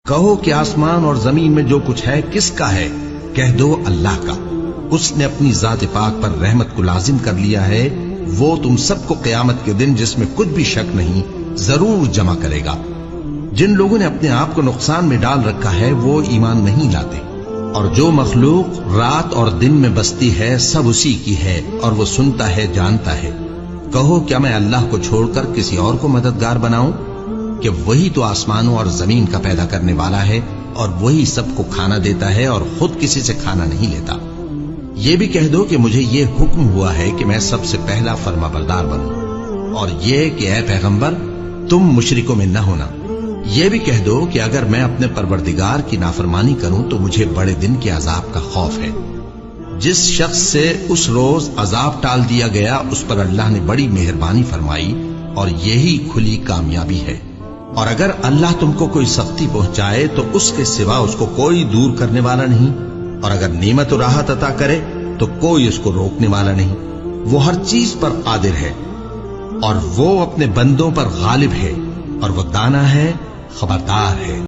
کہو کہ آسمان اور زمین میں جو کچھ ہے کس کا ہے؟ کہہ دو اللہ کا۔ اس نے اپنی ذات پاک پر رحمت کو لازم کر لیا ہے، وہ تم سب کو قیامت کے دن جس میں کچھ بھی شک نہیں ضرور جمع کرے گا۔ جن لوگوں نے اپنے آپ کو نقصان میں ڈال رکھا ہے وہ ایمان نہیں لاتے، اور جو مخلوق رات اور دن میں بستی ہے سب اسی کی ہے، اور وہ سنتا ہے جانتا ہے۔ کہو کیا میں اللہ کو چھوڑ کر کسی اور کو مددگار بناؤں کہ وہی تو آسمانوں اور زمین کا پیدا کرنے والا ہے، اور وہی سب کو کھانا دیتا ہے اور خود کسی سے کھانا نہیں لیتا۔ یہ بھی کہہ دو کہ مجھے یہ حکم ہوا ہے کہ میں سب سے پہلا فرما بردار بنوں، اور یہ کہ اے پیغمبر تم مشرکوں میں نہ ہونا۔ یہ بھی کہہ دو کہ اگر میں اپنے پروردگار کی نافرمانی کروں تو مجھے بڑے دن کے عذاب کا خوف ہے۔ جس شخص سے اس روز عذاب ٹال دیا گیا اس پر اللہ نے بڑی مہربانی فرمائی، اور یہی کھلی کامیابی ہے۔ اور اگر اللہ تم کو کوئی سختی پہنچائے تو اس کے سوا اس کو کوئی دور کرنے والا نہیں، اور اگر نعمت و راحت عطا کرے تو کوئی اس کو روکنے والا نہیں۔ وہ ہر چیز پر قادر ہے، اور وہ اپنے بندوں پر غالب ہے، اور وہ دانا ہے، خبردار ہے۔